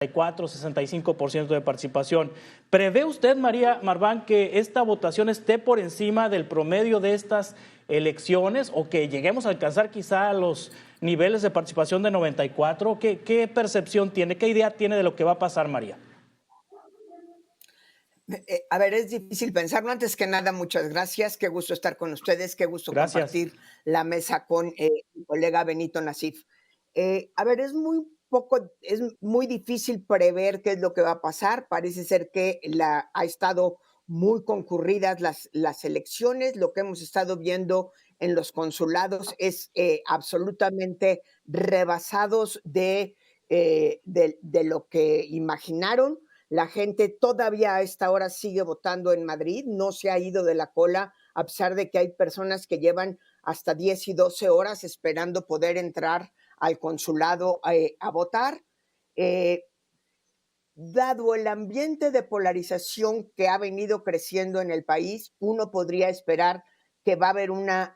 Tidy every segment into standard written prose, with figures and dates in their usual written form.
65% de participación. ¿Prevé usted, María Marván, que esta votación esté por encima del promedio de estas elecciones o que lleguemos a alcanzar quizá los niveles de participación de 94? ¿Qué percepción tiene, qué idea tiene de lo que va a pasar, María? A ver, es difícil pensarlo. Antes que nada, muchas gracias. Qué gusto estar con ustedes. Qué gusto Gracias. compartir la mesa con mi colega Benito Nasif. A ver, es muy difícil prever qué es lo que va a pasar. Parece ser que ha estado muy concurridas las elecciones. Lo que hemos estado viendo en los consulados es absolutamente rebasados de lo que imaginaron. La gente todavía a esta hora sigue votando en Madrid, no se ha ido de la cola, a pesar de que hay personas que llevan hasta 10 y 12 horas esperando poder entrar al consulado a votar. Dado el ambiente de polarización que ha venido creciendo en el país, uno podría esperar que va a haber una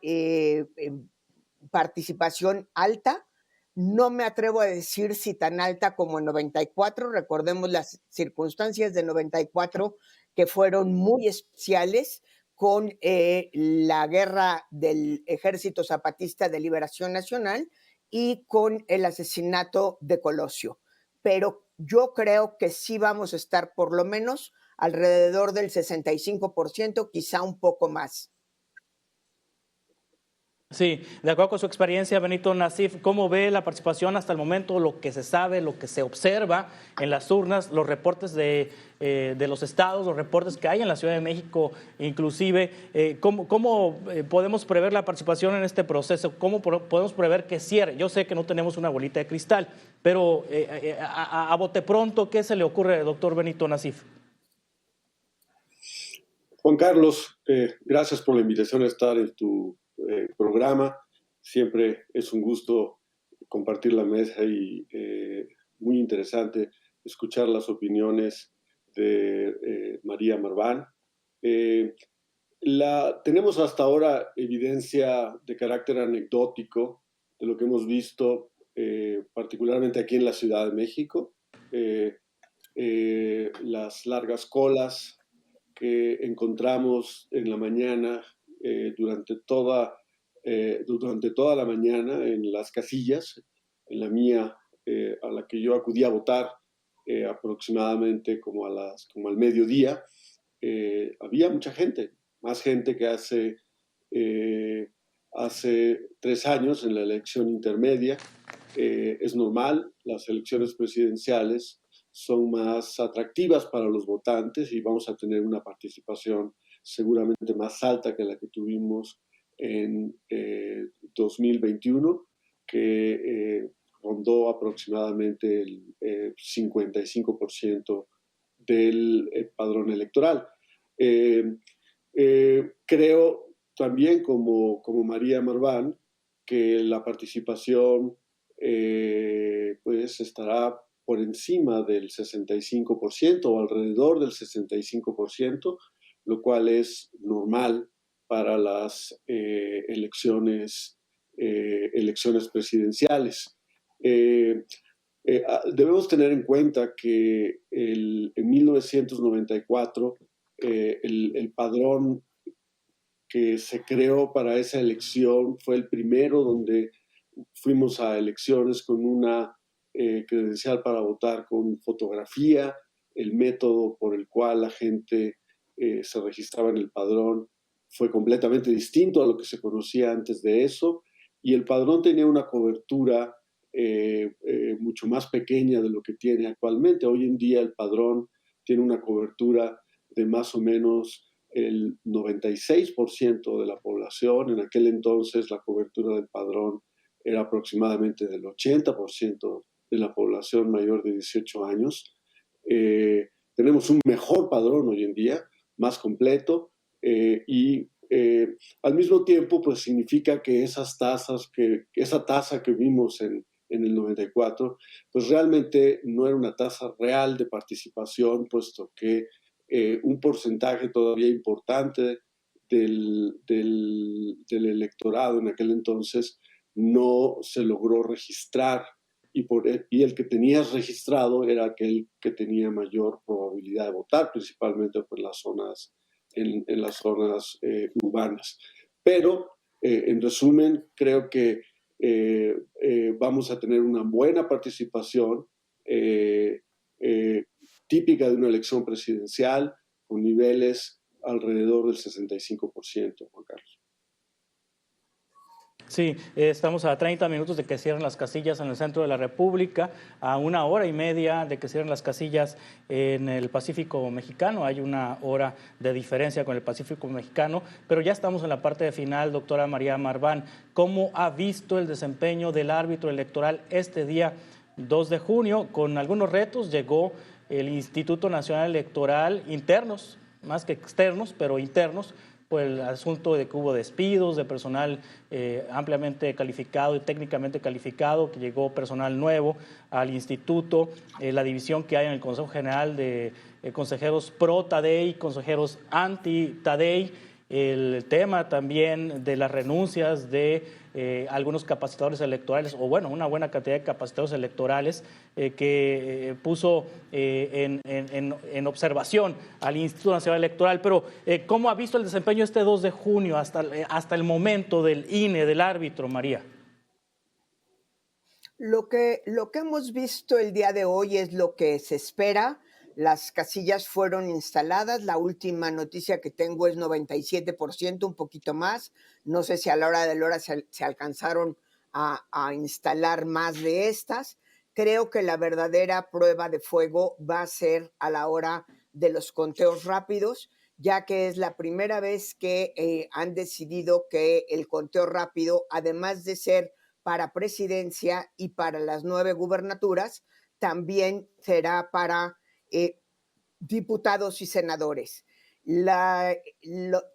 participación alta. No me atrevo a decir si tan alta como en 94. Recordemos las circunstancias de 94 que fueron muy especiales con la guerra del Ejército Zapatista de Liberación Nacional y con el asesinato de Colosio. Pero yo creo que sí vamos a estar por lo menos alrededor del 65%, quizá un poco más. Sí, de acuerdo con su experiencia, Benito Nasif, ¿cómo ve la participación hasta el momento, lo que se sabe, lo que se observa en las urnas, los reportes de los estados, los reportes que hay en la Ciudad de México, inclusive? ¿Cómo podemos prever la participación en este proceso? ¿Cómo podemos prever que cierre? Yo sé que no tenemos una bolita de cristal, pero a bote pronto, ¿qué se le ocurre, doctor Benito Nasif? Juan Carlos, gracias por la invitación a estar en tu programa. Siempre es un gusto compartir la mesa y muy interesante escuchar las opiniones de María Marván. Tenemos hasta ahora evidencia de carácter anecdótico de lo que hemos visto, particularmente aquí en la Ciudad de México. Las largas colas que encontramos en la mañana, durante toda la mañana en las casillas, en la mía, a la que yo acudí a votar, aproximadamente como al mediodía. Había mucha gente, más gente que hace 3 años en la elección intermedia. Es normal, las elecciones presidenciales son más atractivas para los votantes y vamos a tener una participación seguramente más alta que la que tuvimos en 2021, que rondó aproximadamente el 55% del padrón electoral. Creo también, como María Marván, que la participación pues estará por encima del 65% o alrededor del 65%, lo cual es normal para las elecciones presidenciales. Debemos tener en cuenta que en 1994 el padrón que se creó para esa elección fue el primero donde fuimos a elecciones con una credencial para votar con fotografía. El método por el cual la gente se registraba en el padrón fue completamente distinto a lo que se conocía antes de eso, y el padrón tenía una cobertura mucho más pequeña de lo que tiene actualmente. Hoy en día el padrón tiene una cobertura de más o menos el 96% de la población. En aquel entonces la cobertura del padrón era aproximadamente del 80% de la población mayor de 18 años. Tenemos un mejor padrón hoy en día, más completo, y al mismo tiempo pues significa que esa tasa que vimos en el 94, pues realmente no era una tasa real de participación, puesto que un porcentaje todavía importante del electorado en aquel entonces no se logró registrar y el que tenías registrado era aquel que tenía mayor probabilidad de votar, principalmente pues, en las zonas urbanas. Pero, en resumen, creo que vamos a tener una buena participación típica de una elección presidencial con niveles alrededor del 65%, Juan Carlos. Sí, estamos a 30 minutos de que cierren las casillas en el centro de la República, a 1 hora y media de que cierren las casillas en el Pacífico Mexicano. Hay 1 hora de diferencia con el Pacífico Mexicano, pero ya estamos en la parte final, doctora María Marván. ¿Cómo ha visto el desempeño del árbitro electoral este día 2 de junio? Con algunos retos llegó el Instituto Nacional Electoral, internos, más que externos, pero internos, por el asunto de que hubo despidos de personal ampliamente calificado y técnicamente calificado, que llegó personal nuevo al instituto, la división que hay en el Consejo General de consejeros pro-Tadei, consejeros anti-Tadei, el tema también de las renuncias de algunos capacitadores electorales, o bueno, una buena cantidad de capacitadores electorales que puso en observación al Instituto Nacional Electoral. Pero, ¿cómo ha visto el desempeño este 2 de junio hasta el momento del INE, del árbitro, María? Lo que hemos visto el día de hoy es lo que se espera. Las casillas fueron instaladas. La última noticia que tengo es 97%, un poquito más. No sé si a la hora de la hora se alcanzaron a instalar más de estas. Creo que la verdadera prueba de fuego va a ser a la hora de los conteos rápidos, ya que es la primera vez que han decidido que el conteo rápido, además de ser para presidencia y para las 9 gubernaturas, también será para diputados y senadores.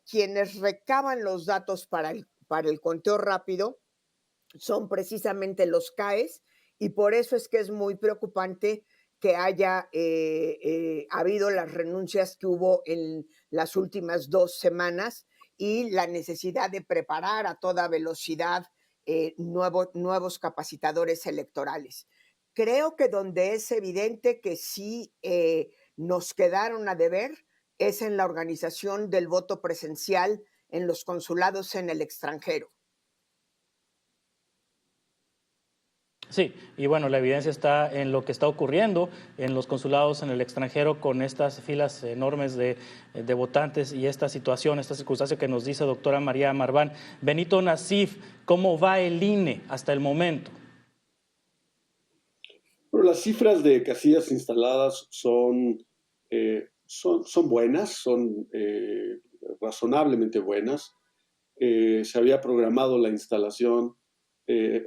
Quienes recaban los datos para el conteo rápido son precisamente los CAES, y por eso es que es muy preocupante que haya habido las renuncias que hubo en las últimas 2 semanas y la necesidad de preparar a toda velocidad nuevos capacitadores electorales. Creo que donde es evidente que sí nos quedaron a deber es en la organización del voto presencial en los consulados en el extranjero. Sí, y bueno, la evidencia está en lo que está ocurriendo en los consulados en el extranjero con estas filas enormes de votantes y esta situación, esta circunstancia que nos dice doctora María Marván. Benito Nasif, ¿cómo va el INE hasta el momento? Bueno, las cifras de casillas instaladas son buenas, son razonablemente buenas. Se había programado la instalación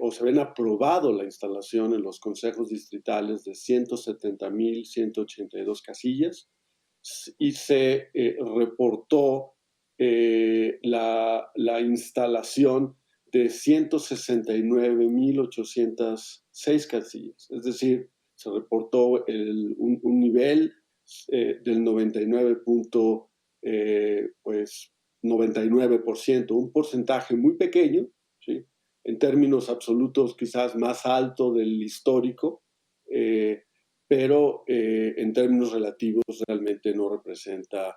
o se habían aprobado la instalación en los consejos distritales de 170,182 casillas y se reportó la instalación de 169,806 casillas. Es decir, se reportó un nivel del 99,99%, un porcentaje muy pequeño, ¿sí? En términos absolutos quizás más alto del histórico, pero en términos relativos realmente no representa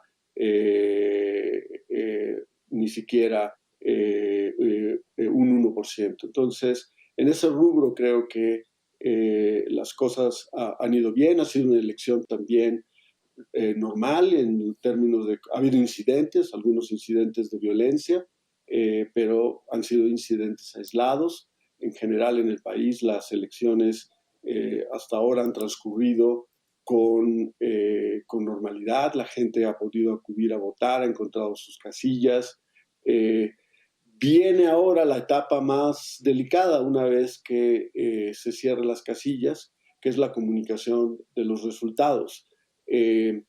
ni siquiera un 1%. Entonces, en ese rubro creo que las cosas han ido bien, ha sido una elección también normal en términos de... Ha habido incidentes, algunos incidentes de violencia, pero han sido incidentes aislados. En general en el país las elecciones hasta ahora han transcurrido con normalidad, la gente ha podido acudir a votar, ha encontrado sus casillas. Viene ahora la etapa más delicada una vez que se cierren las casillas, que es la comunicación de los resultados. En...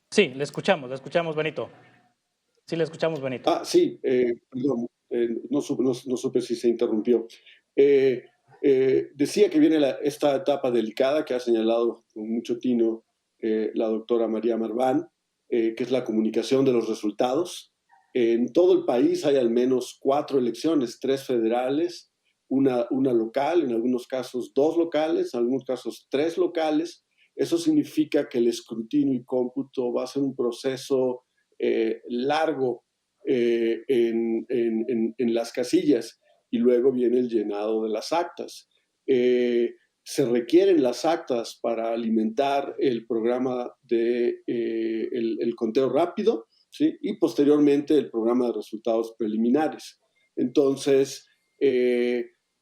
Sí, le escuchamos, Benito. Sí, le escuchamos, Benito. Sí, perdón, no supe si se interrumpió. Decía que viene esta etapa delicada que ha señalado con mucho tino la doctora María Marván, que es la comunicación de los resultados. En todo el país hay al menos 4 elecciones, 3 federales, una local, en algunos casos 2 locales, en algunos casos 3 locales. Eso significa que el escrutinio y cómputo va a ser un proceso largo en las casillas, y luego viene el llenado de las actas. Se requieren las actas para alimentar el programa de el conteo rápido, ¿sí? Y posteriormente el programa de resultados preliminares. Entonces,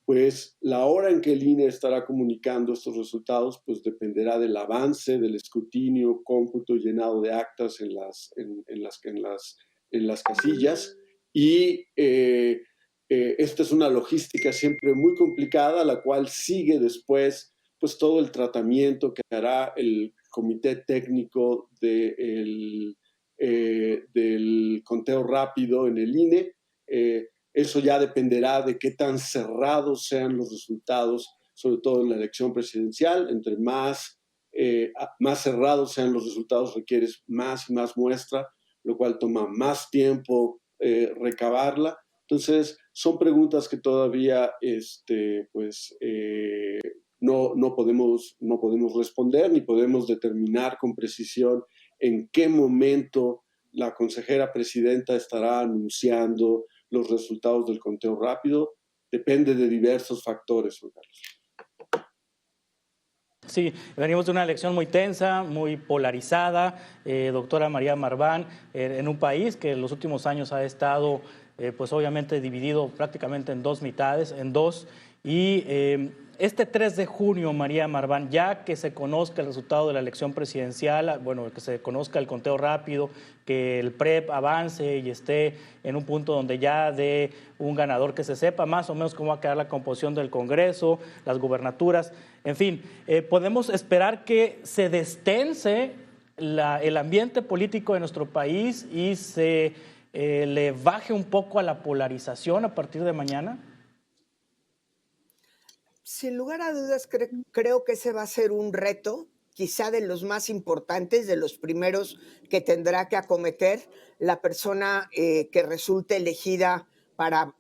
pues la hora en que el INE estará comunicando estos resultados, pues dependerá del avance, del escrutinio, cómputo, llenado de actas en las casillas. Y esta es una logística siempre muy complicada, la cual sigue después pues todo el tratamiento que hará el comité técnico del conteo rápido en el INE. Eso ya dependerá de qué tan cerrados sean los resultados, sobre todo en la elección presidencial. Entre más cerrados sean los resultados, requieres más y más muestra, lo cual toma más tiempo recabarla. Entonces, son preguntas que todavía no podemos responder, ni podemos determinar con precisión en qué momento la consejera presidenta estará anunciando los resultados del conteo rápido. Depende de diversos factores, Juan Carlos. Sí, venimos de una elección muy tensa, muy polarizada, doctora María Marván, en un país que en los últimos años ha estado, pues obviamente dividido prácticamente en 2 mitades, y este 3 de junio, María Marván, ya que se conozca el resultado de la elección presidencial, bueno, que se conozca el conteo rápido, que el PREP avance y esté en un punto donde ya dé un ganador, que se sepa más o menos cómo va a quedar la composición del Congreso, las gubernaturas, en fin, podemos esperar que se destense el ambiente político de nuestro país y se le baje un poco a la polarización a partir de mañana. Sin lugar a dudas, creo que ese va a ser un reto, quizá de los más importantes, de los primeros que tendrá que acometer la persona que resulte elegida para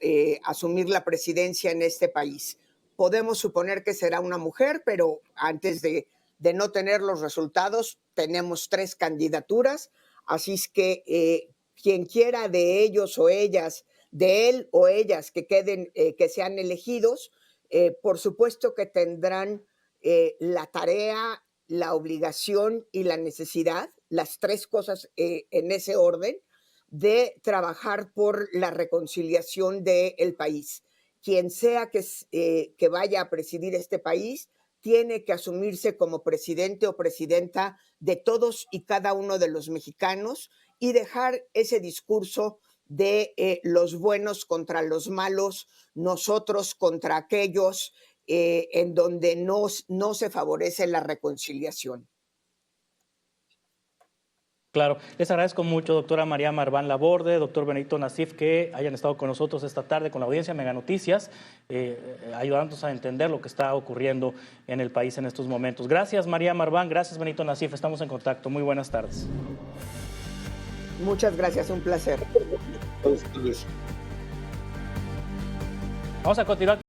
asumir la presidencia en este país. Podemos suponer que será una mujer, pero antes de no tener los resultados, tenemos 3 candidaturas, así es que quien quiera de ellos o ellas, de él o ellas que queden, que sean elegidos, por supuesto que tendrán la tarea, la obligación y la necesidad, las 3 cosas en ese orden, de trabajar por la reconciliación del país. Quien sea que vaya a presidir este país tiene que asumirse como presidente o presidenta de todos y cada uno de los mexicanos y dejar ese discurso de los buenos contra los malos, nosotros contra aquellos, en donde no se favorece la reconciliación. Claro, les agradezco mucho, doctora María Marván Laborde, doctor Benito Nasif, que hayan estado con nosotros esta tarde con la audiencia Mega Noticias, ayudándonos a entender lo que está ocurriendo en el país en estos momentos. Gracias, María Marván, gracias, Benito Nasif, estamos en contacto. Muy buenas tardes. Muchas gracias, un placer. Vamos a continuar.